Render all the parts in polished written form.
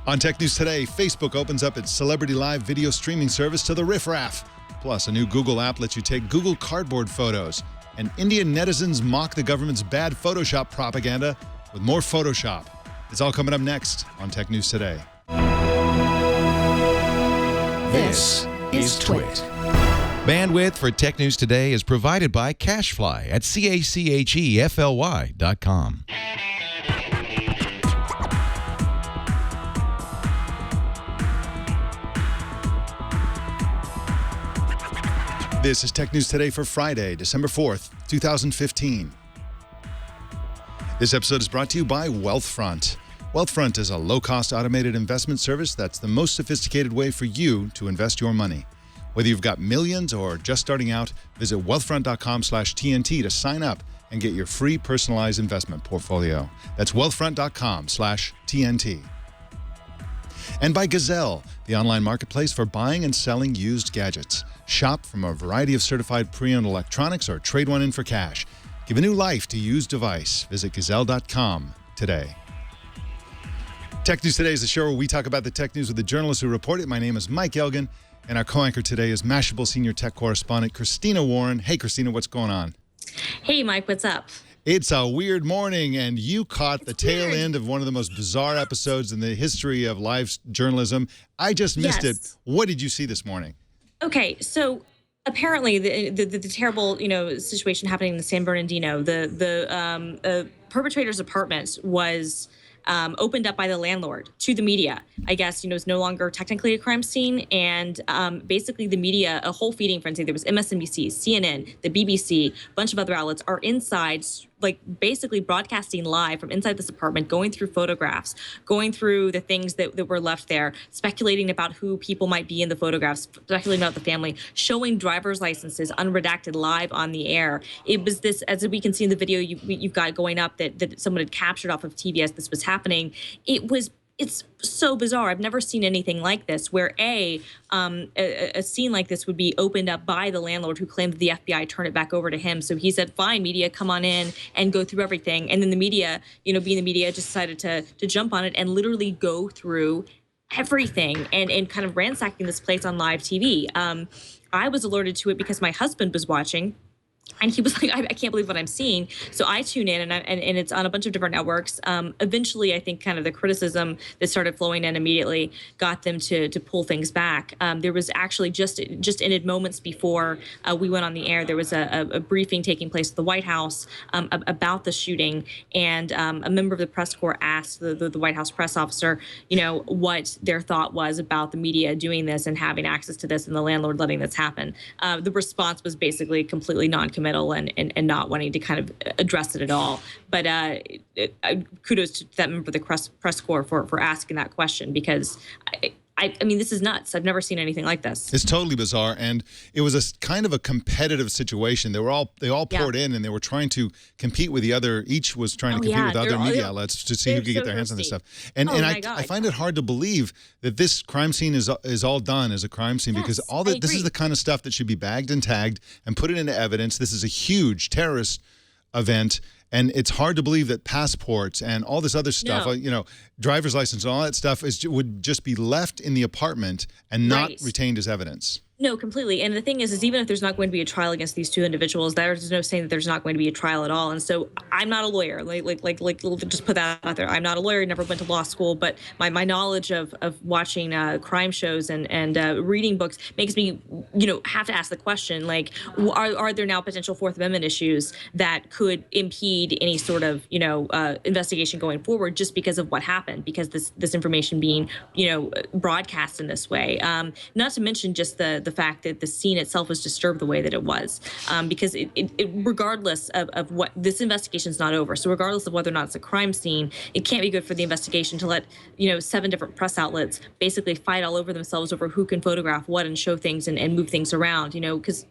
On Tech News Today, Facebook opens up its Celebrity Live video streaming service to the riffraff. Plus, a new Google app lets you take Google Cardboard photos. And Indian netizens mock the government's bad Photoshop propaganda with more Photoshop. It's all coming up next on Tech News Today. This is Twit. Bandwidth for Tech News Today is provided by CashFly at CACHEFLY.com. This is Tech News Today for Friday, December 4th, 2015. This episode is brought to you by Wealthfront. Wealthfront is a low-cost automated investment service that's the most sophisticated way for you to invest your money. Whether you've got millions or just starting out, visit wealthfront.com/TNT to sign up and get your free personalized investment portfolio. That's wealthfront.com/TNT. And by Gazelle, the online marketplace for buying and selling used gadgets. Shop from a variety of certified pre-owned electronics or trade one in for cash. Give a new life to used device. Visit gazelle.com today. Tech News Today is the show where we talk about the tech news with the journalists who report it. My name is Mike Elgan, and our co-anchor today is Mashable senior tech correspondent Christina Warren. Hey, Christina, what's going on? Hey, Mike, what's up? It's a weird morning, and you caught the tail end of one of the most bizarre episodes in the history of live journalism. I just missed it. What did you see this morning? Okay, so apparently the terrible situation happening in San Bernardino, the perpetrator's apartment was opened up by the landlord to the media. I guess, it's no longer technically a crime scene. And basically the media, a whole feeding frenzy, there was MSNBC, CNN, the BBC, a bunch of other outlets are inside, like basically broadcasting live from inside this apartment, going through photographs, going through the things that were left there, speculating about who people might be in the photographs, speculating about the family, showing driver's licenses unredacted live on the air. It was this, as we can see in the video you've got going up that someone had captured off of TV as this was happening. It's so bizarre. I've never seen anything like this, where a scene like this would be opened up by the landlord who claimed that the FBI turned it back over to him. So he said, fine, media, come on in and go through everything. And then the media, being the media, just decided to jump on it and literally go through everything and kind of ransacking this place on live TV. I was alerted to it because my husband was watching. And he was like, I can't believe what I'm seeing. So I tune in, and it's on a bunch of different networks. Eventually, I think kind of the criticism that started flowing in immediately got them to pull things back. There was actually just in moments before we went on the air, there was a briefing taking place at the White House about the shooting. And a member of the press corps asked the White House press officer, what their thought was about the media doing this and having access to this and the landlord letting this happen. The response was basically completely non-committal and not wanting to kind of address it at all. But kudos to that member of the press corps for asking that question, because I mean, this is nuts. I've never seen anything like this. It's totally bizarre, and it was a kind of a competitive situation. They all poured in, and they were trying to compete with the other. Each was trying to compete with other media outlets to see who could get their hands on this stuff. And I find it hard to believe that this crime scene is all done as a crime scene, because this is the kind of stuff that should be bagged and tagged and put it into evidence. This is a huge terrorist event. And it's hard to believe that passports and all this other stuff, driver's license and all that stuff would just be left in the apartment and not retained as evidence. No, completely. And the thing is even if there's not going to be a trial against these two individuals, there's no saying that there's not going to be a trial at all. And so I'm not a lawyer. Like just put that out there. I'm not a lawyer. Never went to law school, but my knowledge of watching crime shows and reading books makes me, have to ask the question, like, are there now potential Fourth Amendment issues that could impede any sort of, investigation going forward just because of what happened, because this information being, broadcast in this way. Not to mention just the fact that the scene itself was disturbed the way that it was, because it regardless of what, this investigation is not over. So regardless of whether or not it's a crime scene, it can't be good for the investigation to let 7 different press outlets basically fight all over themselves over who can photograph what and show things and move things around. Because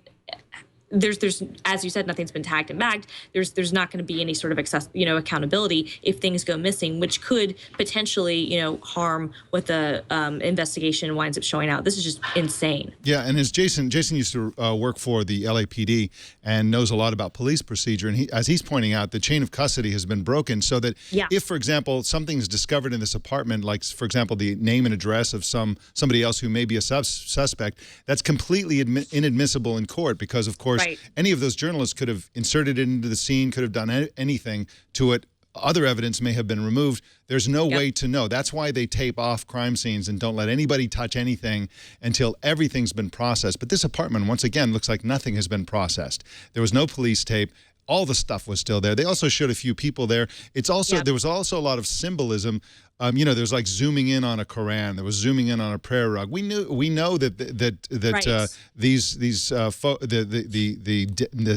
there's as you said, nothing's been tagged and bagged. There's not going to be any sort of accountability if things go missing, which could potentially harm what the investigation winds up showing out. This is just insane. Yeah, and as Jason used to work for the LAPD and knows a lot about police procedure, and as he's pointing out, the chain of custody has been broken so that if, for example, something's discovered in this apartment, like for example the name and address of somebody else who may be a suspect, that's completely inadmissible in court because, of course, any of those journalists could have inserted it into the scene, could have done anything to it. Other evidence may have been removed. There's no way to know. That's why they tape off crime scenes and don't let anybody touch anything until everything's been processed. But this apartment, once again, looks like nothing has been processed. There was no police tape. All the stuff was still there. They also showed a few people there. It's also there was also a lot of symbolism. There's like zooming in on a Quran. There was zooming in on a prayer rug. We know that the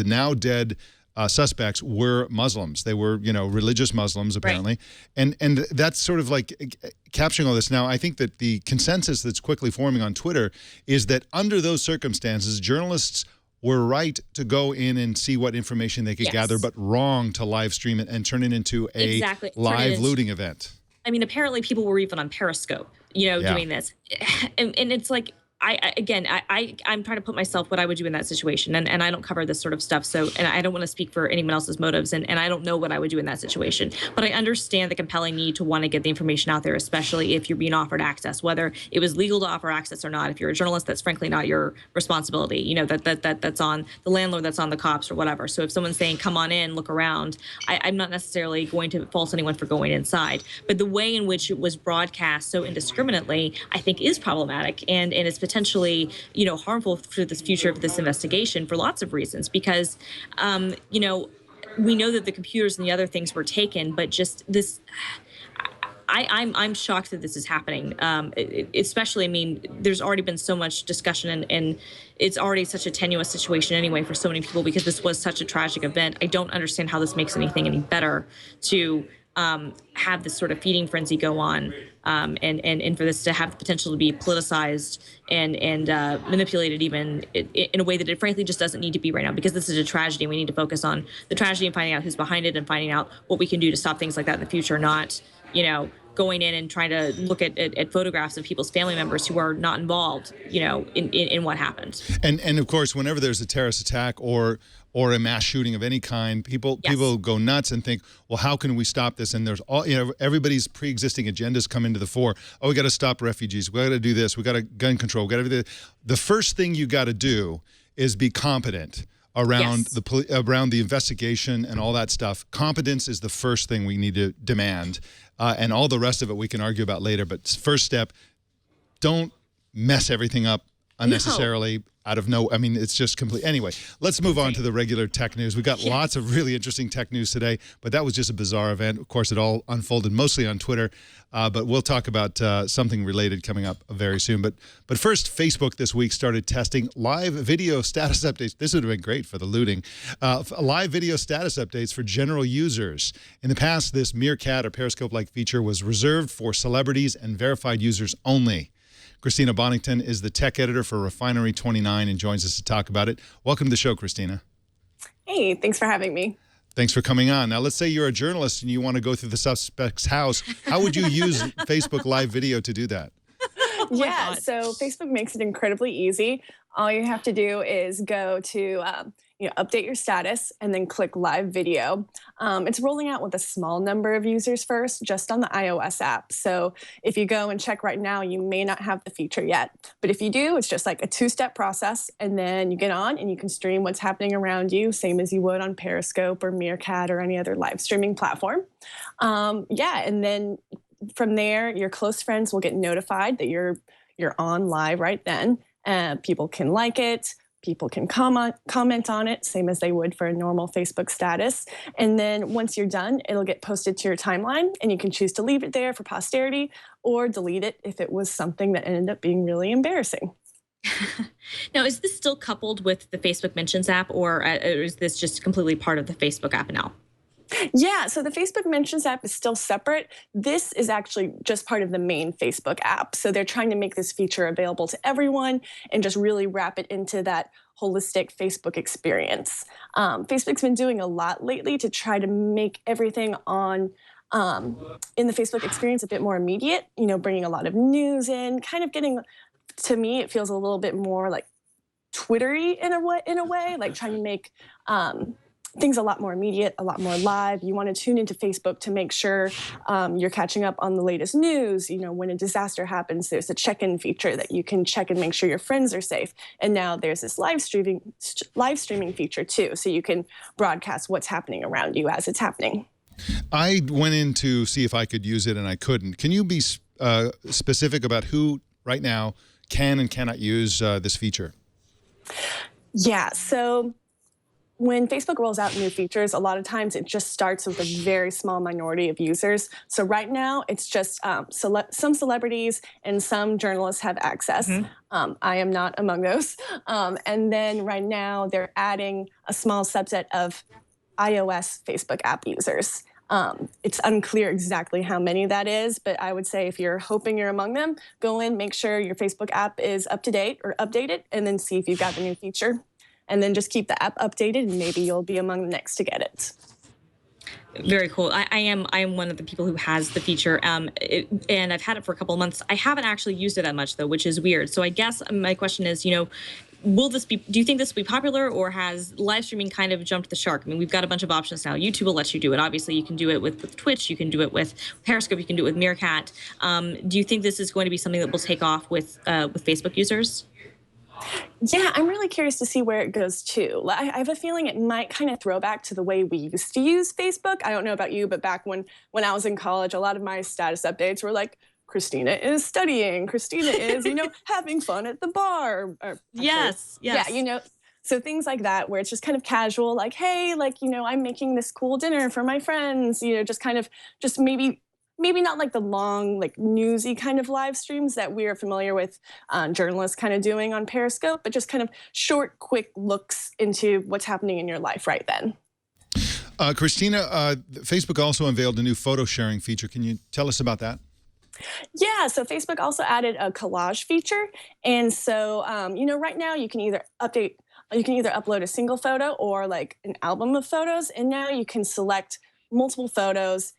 now dead suspects were Muslims. They were religious Muslims apparently, and that's sort of like capturing all this. Now I think that the consensus that's quickly forming on Twitter is that under those circumstances, journalists were right to go in and see what information they could gather, but wrong to live stream it and turn it into a live looting event. I mean, apparently people were even on Periscope, doing this. And it's like, I'm trying to put myself what I would do in that situation. And I don't cover this sort of stuff. So, and I don't want to speak for anyone else's motives. And I don't know what I would do in that situation. But I understand the compelling need to want to get the information out there, especially if you're being offered access, whether it was legal to offer access or not. If you're a journalist, that's frankly not your responsibility. That's on the landlord, that's on the cops or whatever. So if someone's saying, come on in, look around, I'm not necessarily going to fault anyone for going inside. But the way in which it was broadcast so indiscriminately, I think is problematic and is potentially, harmful for the future of this investigation for lots of reasons. Because, we know that the computers and the other things were taken, but just this, I'm shocked that this is happening. Especially, I mean, there's already been so much discussion, and it's already such a tenuous situation anyway for so many people because this was such a tragic event. I don't understand how this makes anything any better to have this sort of feeding frenzy go on, and for this to have the potential to be politicized and manipulated even in a way that it frankly just doesn't need to be right now, because this is a tragedy. We need to focus on the tragedy and finding out who's behind it and finding out what we can do to stop things like that in the future, not, going in and trying to look at photographs of people's family members who are not involved, in what happened. And of course, whenever there's a terrorist attack or a mass shooting of any kind, people go nuts and think, well, how can we stop this? And there's everybody's pre-existing agendas come into the fore. Oh, we got to stop refugees. We got to do this. We got to gun control. We got to do this. The first thing you got to do is be competent around the investigation and all that stuff. Competence is the first thing we need to demand, and all the rest of it we can argue about later. But first step, don't mess everything up unnecessarily out of I mean, it's just complete. Anyway, let's move on to the regular tech news. We got lots of really interesting tech news today, but that was just a bizarre event. Of course, it all unfolded mostly on Twitter, but we'll talk about something related coming up very soon. But first, Facebook this week started testing live video status updates. This would have been great for the looting. Live video status updates for general users. In the past, this Meerkat or Periscope-like feature was reserved for celebrities and verified users only. Christina Bonington is the tech editor for Refinery 29 and joins us to talk about it. Welcome to the show, Christina. Hey, thanks for having me. Thanks for coming on. Now, let's say you're a journalist and you want to go through the suspect's house. How would you use Facebook Live Video to do that? So Facebook makes it incredibly easy. All you have to do is go to update your status and then click live video. It's rolling out with a small number of users first, just on the iOS app. So if you go and check right now, you may not have the feature yet. But if you do, it's just like a two-step process. And then you get on and you can stream what's happening around you, same as you would on Periscope or Meerkat or any other live streaming platform. And then from there, your close friends will get notified that you're on live right then. People can like it. People can comment on it, same as they would for a normal Facebook status. And then once you're done, it'll get posted to your timeline, and you can choose to leave it there for posterity or delete it if it was something that ended up being really embarrassing. Now, is this still coupled with the Facebook Mentions app, or is this just completely part of the Facebook app now? Yeah, so the Facebook Mentions app is still separate. This is actually just part of the main Facebook app. So they're trying to make this feature available to everyone and just really wrap it into that holistic Facebook experience. Facebook's been doing a lot lately to try to make everything on in the Facebook experience a bit more immediate, bringing a lot of news in, kind of getting, to me, it feels a little bit more like Twittery in a way, like trying to make things a lot more immediate, a lot more live. You want to tune into Facebook to make sure you're catching up on the latest news. When a disaster happens, there's a check-in feature that you can check and make sure your friends are safe. And now there's this live streaming feature too, so you can broadcast what's happening around you as it's happening. I went in to see if I could use it, and I couldn't. Can you be specific about who right now can and cannot use this feature? Yeah, so when Facebook rolls out new features, a lot of times it just starts with a very small minority of users. So right now, it's just some celebrities and some journalists have access. Mm-hmm. I am not among those. And then right now, they're adding a small subset of iOS Facebook app users. It's unclear exactly how many that is, but I would say if you're hoping you're among them, go in, make sure your Facebook app is up to date or updated, and then see if you've got the new feature. And then just keep the app updated, and maybe you'll be among the next to get it. Very cool. I am one of the people who has the feature, and I've had it for a couple of months. I haven't actually used it that much, though, which is weird. So I guess my question is, do you think this will be popular, or has live streaming kind of jumped the shark? I mean, we've got a bunch of options now. YouTube will let you do it. Obviously, you can do it with Twitch. You can do it with Periscope. You can do it with Meerkat. Do you think this is going to be something that will take off with Facebook users? Yeah, I'm really curious to see where it goes too. I have a feeling it might kind of throw back to the way we used to use Facebook. I don't know about you, but back when I was in college, a lot of my status updates were like, Christina is studying. Christina is, having fun at the bar. Yes. Yeah, so things like that, where it's just kind of casual, like, hey, I'm making this cool dinner for my friends, just maybe not like the long, like newsy kind of live streams that we're familiar with journalists kind of doing on Periscope, but just kind of short, quick looks into what's happening in your life right then. Christina, Facebook also unveiled a new photo sharing feature. Can you tell us about that? Yeah, so Facebook also added a collage feature. And so, right now you can either upload a single photo or like an album of photos. And now you can select multiple photos.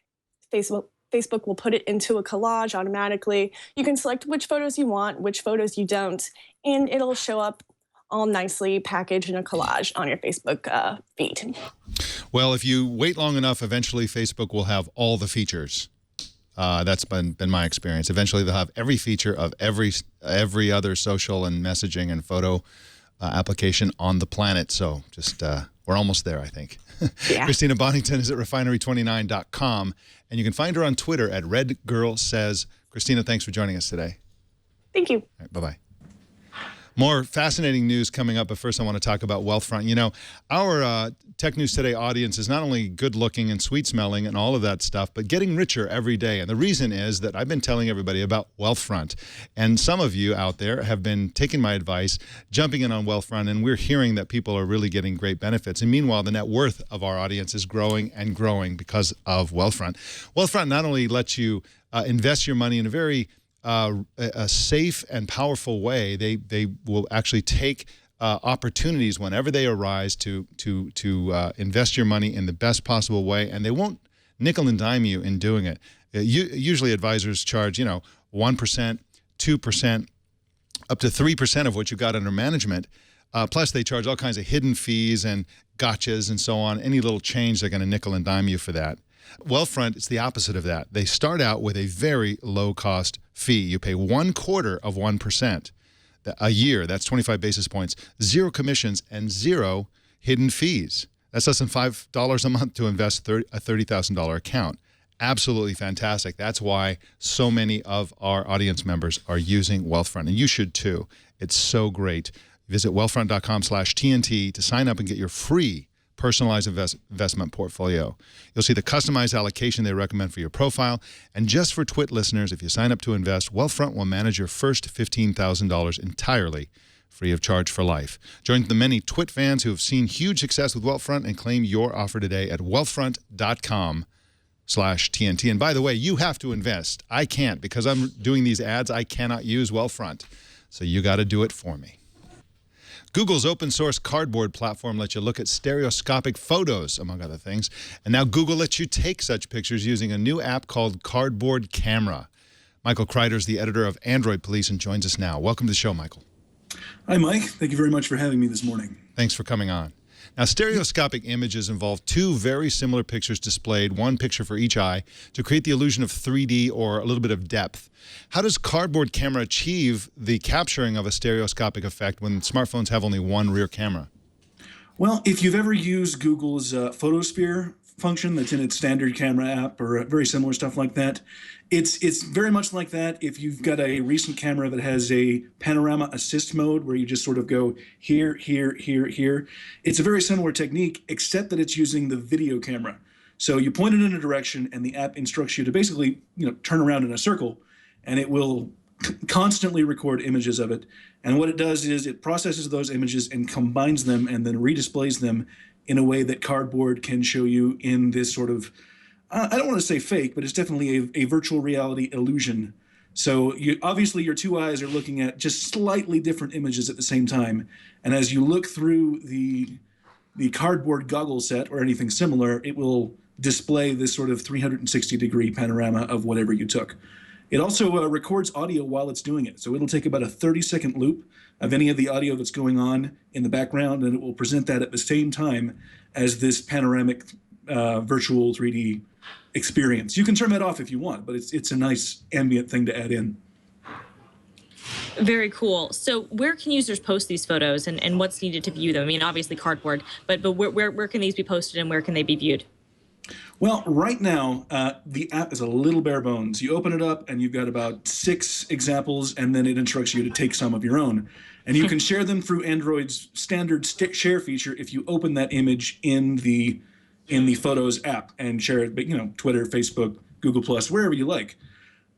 Facebook will put it into a collage automatically. You can select which photos you want, which photos you don't, and it'll show up all nicely packaged in a collage on your Facebook feed. Well, if you wait long enough, eventually Facebook will have all the features. That's been my experience. Eventually, they'll have every feature of every other social and messaging and photo application on the planet. So just we're almost there, I think. Yeah. Christina Bonington is at refinery29.com, and you can find her on Twitter at redgirlsays. Christina, thanks for joining us today. Thank you. All right, bye-bye. More fascinating news coming up, but first I want to talk about Wealthfront. Our Tech News Today audience is not only good-looking and sweet-smelling and all of that stuff, but getting richer every day. And the reason is that I've been telling everybody about Wealthfront. And some of you out there have been taking my advice, jumping in on Wealthfront, and we're hearing that people are really getting great benefits. And meanwhile, the net worth of our audience is growing and growing because of Wealthfront. Wealthfront not only lets you invest your money in a very a safe and powerful way. They will actually take opportunities whenever they arise to invest your money in the best possible way, and they won't nickel and dime you in doing it. Usually advisors charge 1%, 2%, up to 3% of what you got under management. Plus they charge all kinds of hidden fees and gotchas and so on. Any little change, they're going to nickel and dime you for that. Wealthfront, it's the opposite of that. They start out with a very low-cost fee. You pay 1/4% a year. That's 25 basis points, 0 commissions, and 0 hidden fees. That's less than $5 a month to invest a $30,000 account. Absolutely fantastic. That's why so many of our audience members are using Wealthfront, and you should too. It's so great. Visit wealthfront.com/TNT to sign up and get your free personalized investment portfolio. You'll see the customized allocation they recommend for your profile. And just for Twit listeners, if you sign up to invest, Wealthfront will manage your first $15,000 entirely free of charge for life. Join the many Twit fans who have seen huge success with Wealthfront and claim your offer today at wealthfront.com/TNT. And by the way, you have to invest. I can't because I'm doing these ads. I cannot use Wealthfront. So you got to do it for me. Google's open source Cardboard platform lets you look at stereoscopic photos, among other things. And now Google lets you take such pictures using a new app called Cardboard Camera. Michael Kreider is the editor of Android Police and joins us now. Welcome to the show, Michael. Hi, Mike. Thank you very much for having me this morning. Thanks for coming on. Now, stereoscopic images involve two very similar pictures displayed, one picture for each eye, to create the illusion of 3D or a little bit of depth. How does Cardboard Camera achieve the capturing of a stereoscopic effect when smartphones have only one rear camera? Well, if you've ever used Google's Photosphere function that's in its standard camera app or very similar stuff like that, it's very much like that. If you've got a recent camera that has a panorama assist mode where you just sort of go here, here, here, here, it's a very similar technique, except that it's using the video camera. So you point it in a direction and the app instructs you to basically, turn around in a circle, and it will constantly record images of it. And what it does is it processes those images and combines them and then redisplays them in a way that Cardboard can show you in this sort of, I don't want to say fake, but it's definitely a virtual reality illusion. So obviously your two eyes are looking at just slightly different images at the same time. And as you look through the Cardboard goggle set or anything similar, it will display this sort of 360-degree panorama of whatever you took. It also records audio while it's doing it. So it'll take about a 30-second loop of any of the audio that's going on in the background, and it will present that at the same time as this panoramic virtual 3D experience. You can turn that off if you want, but it's a nice ambient thing to add in. Very cool. So where can users post these photos and what's needed to view them? I mean, obviously Cardboard, but where can these be posted and where can they be viewed? Well, right now, the app is a little bare bones. You open it up and you've got about 6 examples, and then it instructs you to take some of your own. And you can share them through Android's standard share feature if you open that image in the Photos app and share it, Twitter, Facebook, Google+, wherever you like.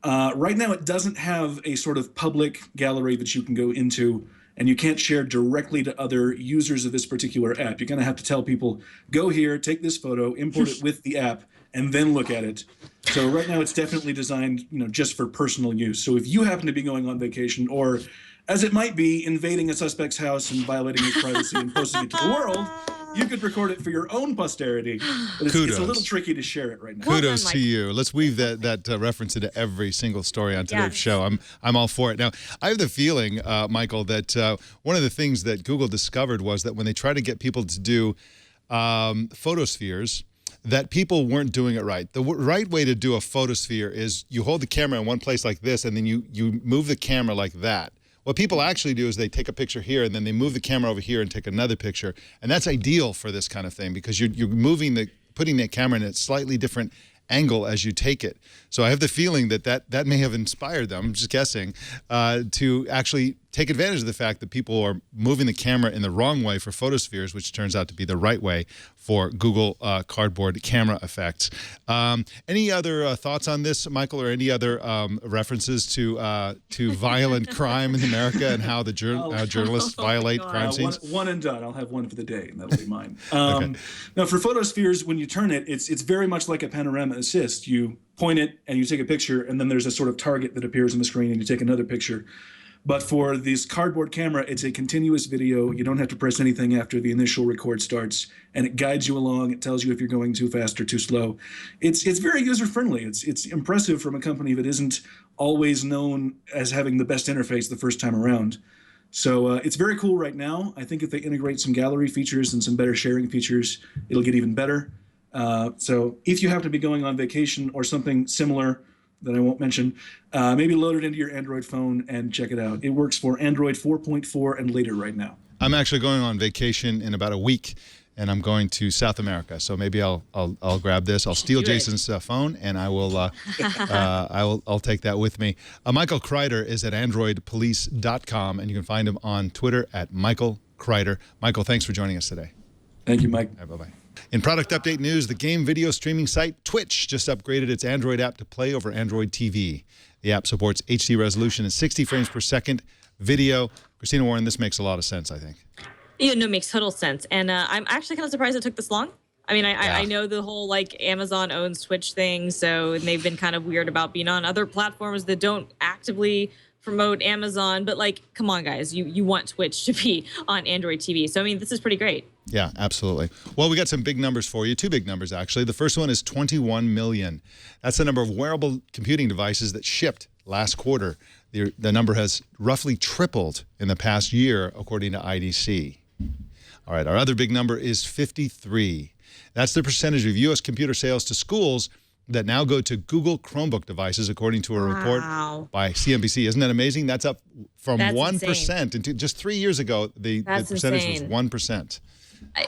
Right now, it doesn't have a sort of public gallery that you can go into, and you can't share directly to other users of this particular app. You're going to have to tell people, go here, take this photo, import it with the app, and then look at it. So right now it's definitely designed, just for personal use. So if you happen to be going on vacation, or as it might be, invading a suspect's house and violating his privacy and posting it to the world, you could record it for your own posterity. But it's a little tricky to share it right now. Kudos to you. Let's weave that reference into every single story on today's show. I'm all for it. Now, I have the feeling, Michael, that one of the things that Google discovered was that when they tried to get people to do photospheres, that people weren't doing it right. The right way to do a photosphere is you hold the camera in one place like this, and then you move the camera like that. What people actually do is they take a picture here, and then they move the camera over here and take another picture. And that's ideal for this kind of thing because you're putting the camera in a slightly different angle as you take it. So I have the feeling that may have inspired them, I'm just guessing, to actually take advantage of the fact that people are moving the camera in the wrong way for photospheres, which turns out to be the right way for Google Cardboard camera effects. Any other thoughts on this, Michael, or any other references to violent crime in America and how the journalists violate crime scenes? One and done. I'll have one for the day, and that'll be mine. Okay. Now, for photospheres, when you turn it, it's very much like a panorama assist. You point it, and you take a picture, and then there's a sort of target that appears on the screen, and you take another picture. But for this Cardboard camera, it's a continuous video. You don't have to press anything after the initial record starts, and it guides you along. It tells you if you're going too fast or too slow. It's very user-friendly. It's impressive from a company that isn't always known as having the best interface the first time around. So it's very cool right now. I think if they integrate some gallery features and some better sharing features, it'll get even better. So if you happen to be going on vacation or something similar that I won't mention, maybe load it into your Android phone and check it out. It works for Android 4.4 and later right now. I'm actually going on vacation in about a week, and I'm going to South America. So maybe I'll grab this. I'll steal Jason's phone, and I will I'll take that with me. Michael Kreider is at androidpolice.com, and you can find him on Twitter at Michael Kreider. Michael, thanks for joining us today. Thank you, Mike. Right, bye-bye. In product update news, the game video streaming site Twitch just upgraded its Android app to play over Android TV. The app supports HD resolution and 60 frames per second video. Christina Warren, this makes a lot of sense, I think. Yeah, no, it makes total sense. And I'm actually kind of surprised it took this long. I mean, I know the whole like Amazon owns Twitch thing, and they've been kind of weird about being on other platforms that don't actively promote Amazon. But like, come on, guys, you want Twitch to be on Android TV. So, I mean, this is pretty great. Yeah, absolutely. Well, we got some big numbers for you, 2 big numbers, actually. The first one is 21 million. That's the number of wearable computing devices that shipped last quarter. The number has roughly tripled in the past year, according to IDC. All right, our other big number is 53. That's the percentage of U.S. computer sales to schools that now go to Google Chromebook devices, according to a report by CNBC. Isn't that amazing? That's up from 1%. And just 3 years ago, the percentage was 1%.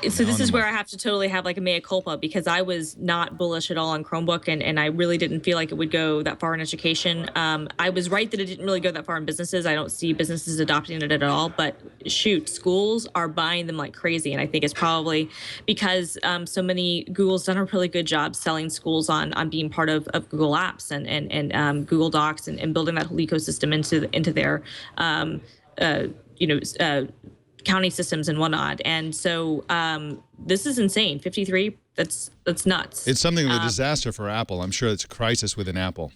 So this is where I have to totally have like a mea culpa, because I was not bullish at all on Chromebook, and I really didn't feel like it would go that far in education. I was right that it didn't really go that far in businesses. I don't see businesses adopting it at all, but shoot, schools are buying them like crazy. And I think it's probably because Google's done a really good job selling schools on being part of Google Apps and Google Docs and building that whole ecosystem into their county systems and whatnot. And so this is insane. 53, that's nuts. It's something of a disaster for Apple. I'm sure it's a crisis within Apple.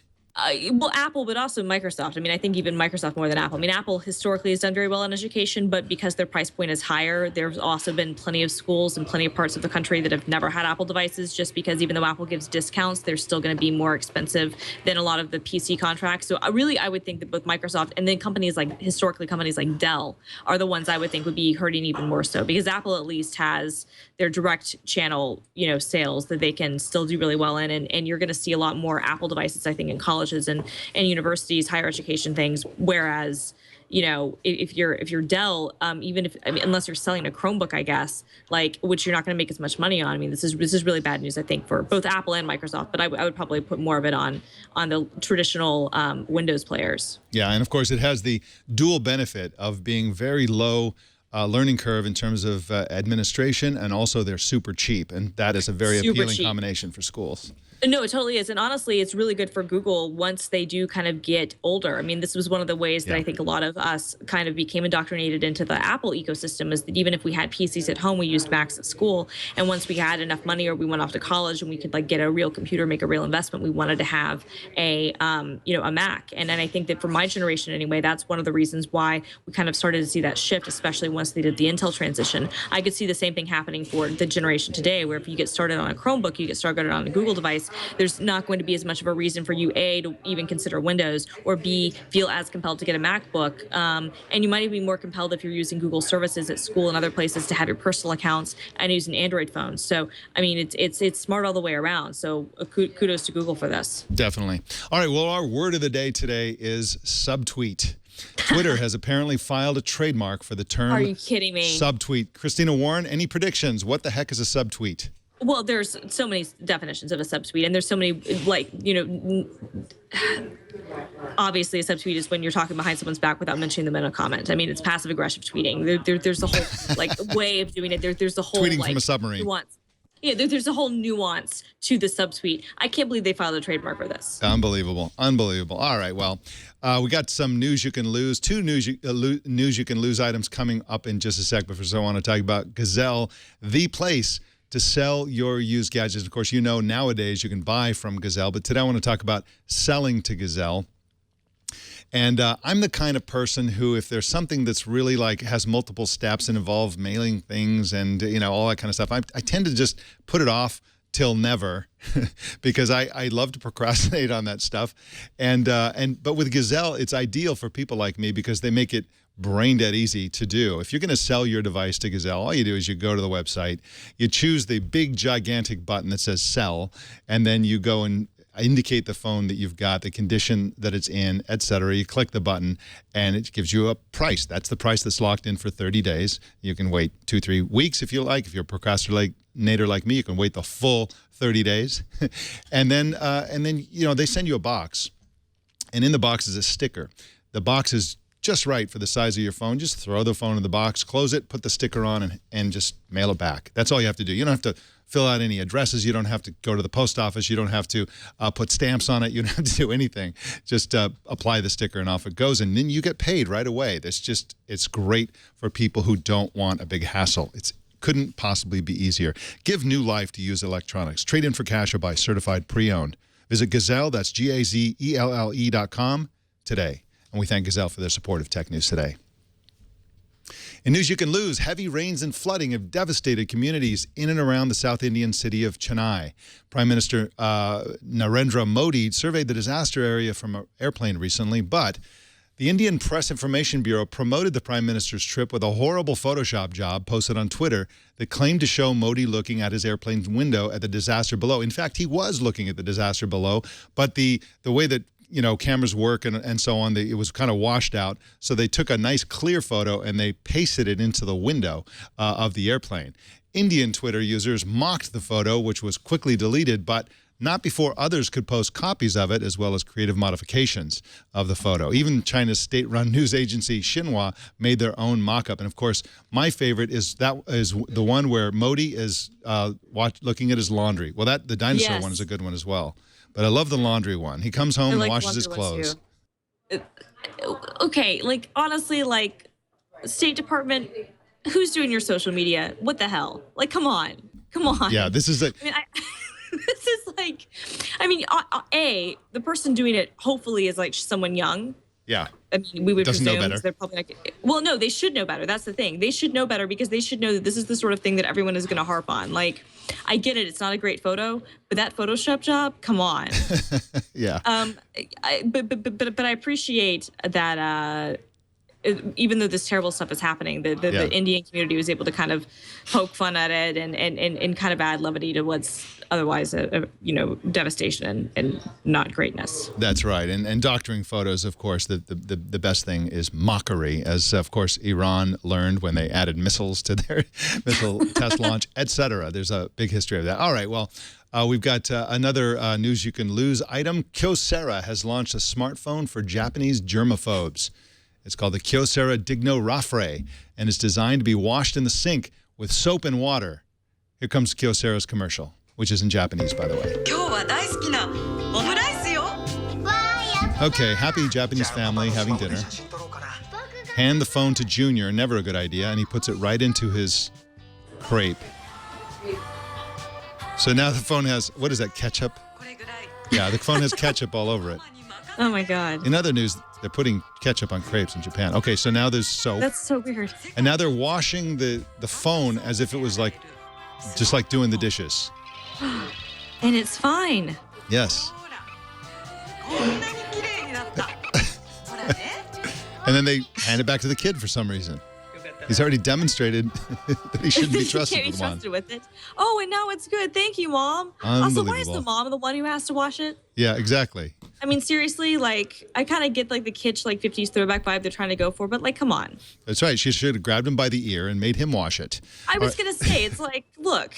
Well, Apple, but also Microsoft. I mean, I think even Microsoft more than Apple. I mean, Apple historically has done very well in education, but because their price point is higher, there's also been plenty of schools and plenty of parts of the country that have never had Apple devices, just because even though Apple gives discounts, they're still going to be more expensive than a lot of the PC contracts. So I would think that both Microsoft and then companies like Dell are the ones I would think would be hurting even more so, because Apple at least has their direct channel, sales that they can still do really well in. And you're going to see a lot more Apple devices, I think, in colleges and universities, higher education things. Whereas, if you're Dell, unless you're selling a Chromebook, I guess, which you're not going to make as much money on. I mean, this is really bad news, I think, for both Apple and Microsoft. But I would probably put more of it on the traditional Windows players. Yeah, and of course, it has the dual benefit of being very low learning curve in terms of administration, and also they're super cheap, and that is a very appealing combination for schools. No, it totally is. And honestly, it's really good for Google once they do kind of get older. I mean, this was one of the ways that I think a lot of us kind of became indoctrinated into the Apple ecosystem, is that even if we had PCs at home, we used Macs at school. And once we had enough money, or we went off to college and we could get a real computer, make a real investment, we wanted to have a Mac. And then I think that for my generation anyway, that's one of the reasons why we kind of started to see that shift, especially once they did the Intel transition. I could see the same thing happening for the generation today, where if you get started on a Chromebook, you get started on a Google device, there's not going to be as much of a reason for you, A, to even consider Windows, or B, feel as compelled to get a MacBook. And you might even be more compelled if you're using Google services at school and other places to have your personal accounts and using Android phones. So, I mean, it's smart all the way around. So kudos to Google for this. Definitely. All right, well, our word of the day today is subtweet. Twitter has apparently filed a trademark for the term. Are you kidding me? Subtweet. Christina Warren, any predictions? What the heck is a subtweet? Well, there's so many definitions of a subtweet, and there's so many, obviously a subtweet is when you're talking behind someone's back without mentioning them in a comment. I mean, it's passive aggressive tweeting. There's a whole way of doing it. There's a whole tweeting from a submarine. Nuance. Yeah, there's a whole nuance to the subtweet. I can't believe they filed a trademark for this. Unbelievable. All right, well, we got some news you can lose. Two news you can lose items coming up in just a sec. But first, I want to talk about Gazelle, the place to sell your used gadgets. Of course, nowadays you can buy from Gazelle, but today I want to talk about selling to Gazelle. And I'm the kind of person who, if there's something that's really has multiple steps and involve mailing things and, all that kind of stuff, I tend to just put it off till never because I love to procrastinate on that stuff. But with Gazelle, it's ideal for people like me because they make it brain dead easy to do. If you're going to sell your device to Gazelle, all you do is you go to the website, you choose the big gigantic button that says sell, and then you go and indicate the phone that you've got, the condition that it's in, etc. You click the button and it gives you a price. That's the price that's locked in for 30 days. You can wait 2-3 weeks if you like. If you're a procrastinator like me, you can wait the full 30 days. and then they send you a box, and in the box is a sticker. The box is just right for the size of your phone. Just throw the phone in the box, close it, put the sticker on, and just mail it back. That's all you have to do. You don't have to fill out any addresses. You don't have to go to the post office. You don't have to put stamps on it. You don't have to do anything. Just apply the sticker and off it goes. And then you get paid right away. It's great for people who don't want a big hassle. It couldn't possibly be easier. Give new life to used electronics. Trade in for cash or buy certified pre-owned. Visit Gazelle, that's GAZELLE.com today. And we thank Gazelle for their support of Tech News Today. In news you can lose, heavy rains and flooding have devastated communities in and around the South Indian city of Chennai. Prime Minister Narendra Modi surveyed the disaster area from an airplane recently, but the Indian Press Information Bureau promoted the Prime Minister's trip with a horrible Photoshop job posted on Twitter that claimed to show Modi looking at his airplane's window at the disaster below. In fact, he was looking at the disaster below, but the way that cameras work and so on, it was kind of washed out. So they took a nice clear photo and they pasted it into the window of the airplane. Indian Twitter users mocked the photo, which was quickly deleted, but not before others could post copies of it, as well as creative modifications of the photo. Even China's state-run news agency Xinhua made their own mock-up. And of course, my favorite is the one where Modi is looking at his laundry. Well, the dinosaur one is a good one as well. But I love the laundry one. He comes home and washes his clothes. Okay, honestly, State Department, who's doing your social media? What the hell? Come on. Yeah, this is this is the person doing it hopefully is someone young. Yeah. I mean, we would Doesn't presume know better. They're probably not. Well, no, they should know better. That's the thing. They should know better because they should know that this is the sort of thing that everyone is going to harp on. I get it. It's not a great photo, but that Photoshop job, come on. Yeah. But I appreciate that. Even though this terrible stuff is happening, the Indian community was able to kind of poke fun at it and kind of add levity to what's otherwise a devastation and not greatness. That's right. And doctoring photos, of course, the best thing is mockery, as of course Iran learned when they added missiles to their missile test launch, etc. There's a big history of that. All right, well, we've got another news you can lose item. Kyocera has launched a smartphone for Japanese germaphobes. It's called the Kyocera Digno Rafre, and it's designed to be washed in the sink with soap and water. Here comes Kyocera's commercial, which is in Japanese, by the way. Okay, happy Japanese family having dinner. Hand the phone to Junior, never a good idea, and he puts it right into his crepe. So now the phone has, what is that, ketchup? Yeah, the phone has ketchup all over it. Oh my God. In other news, they're putting ketchup on crepes in Japan. Okay, so now there's soap. That's so weird. And now they're washing the phone as if it was just like doing the dishes. And it's fine. Yes. And then they hand it back to the kid for some reason. He's already demonstrated that he shouldn't be trusted with one. With it. Oh, and now it's good. Thank you, Mom. Also, why is the mom the one who has to wash it? Yeah, exactly. I mean, seriously, I kind of get the kitsch 50s throwback vibe they're trying to go for, but come on. That's right. She should have grabbed him by the ear and made him wash it. I was going to say, it's look,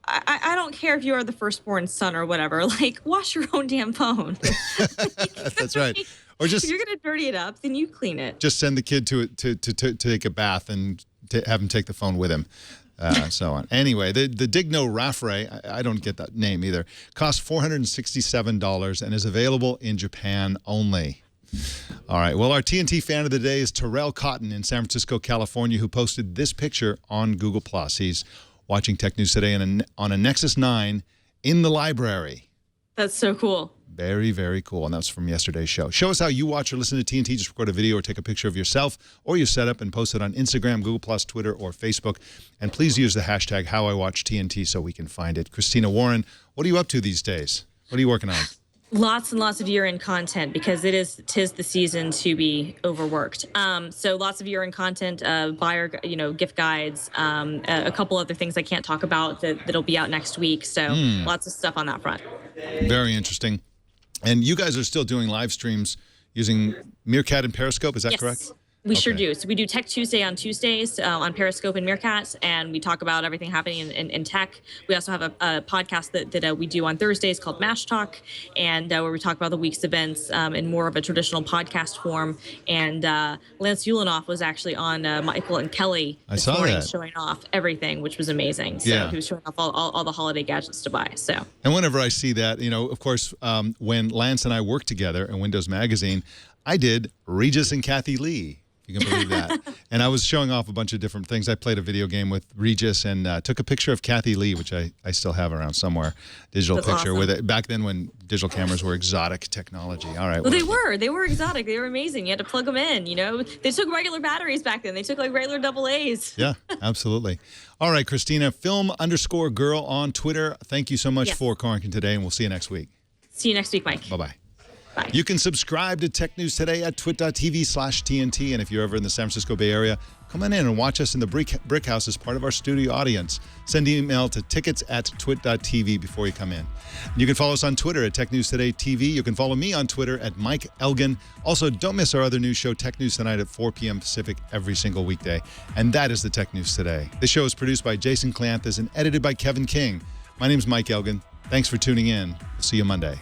I don't care if you are the firstborn son or whatever. Wash your own damn phone. That's right. Or just, if you're going to dirty it up, then you clean it. Just send the kid to take a bath and have him take the phone with him. So on. Anyway, the Digno Rafre, I don't get that name either, costs $467 and is available in Japan only. All right. Well, our TNT fan of the day is Terrell Cotton in San Francisco, California, who posted this picture on Google+. He's watching Tech News Today on a Nexus 9 in the library. That's so cool. Very, very cool. And that was from yesterday's show. Show us how you watch or listen to TNT. Just record a video or take a picture of yourself or your setup and post it on Instagram, Google+, Twitter, or Facebook. And please use the hashtag HowIWatchTNT so we can find it. Christina Warren, what are you up to these days? What are you working on? Lots and lots of year-end content because tis the season to be overworked. So lots of year-end content, buyer, gift guides, a couple other things I can't talk about that'll be out next week. So lots of stuff on that front. Very interesting. And you guys are still doing live streams using Meerkat and Periscope, is that correct? We sure do. So we do Tech Tuesday on Tuesdays on Periscope and Meerkat, and we talk about everything happening in tech. We also have a podcast that we do on Thursdays called Mash Talk, and where we talk about the week's events in more of a traditional podcast form. And Lance Ulanoff was actually on Michael and Kelly this morning showing off everything, which was amazing. So he was showing off all the holiday gadgets to buy. So. And whenever I see that, of course, when Lance and I worked together in Windows Magazine, I did Regis and Kathy Lee. You can believe that. And I was showing off a bunch of different things. I played a video game with Regis and took a picture of Kathy Lee, which I still have around somewhere. Digital That's picture awesome. With it. Back then when digital cameras were exotic technology. All right. Well, they were exotic. They were amazing. You had to plug them in, They took regular batteries back then. They took like regular AA's. Yeah, absolutely. All right, Christina, film_girl on Twitter. Thank you so much for Quarantine today, and we'll see you next week. See you next week, Mike. Bye-bye. Bye. You can subscribe to Tech News Today at twit.tv/TNT. And if you're ever in the San Francisco Bay Area, come on in and watch us in the Brick House as part of our studio audience. Send an email to tickets@twit.tv before you come in. You can follow us on Twitter at Tech News Today TV. You can follow me on Twitter at Mike Elgan. Also, don't miss our other news show, Tech News Tonight at 4 p.m. Pacific every single weekday. And that is the Tech News Today. This show is produced by Jason Clanthis and edited by Kevin King. My name is Mike Elgan. Thanks for tuning in. See you Monday.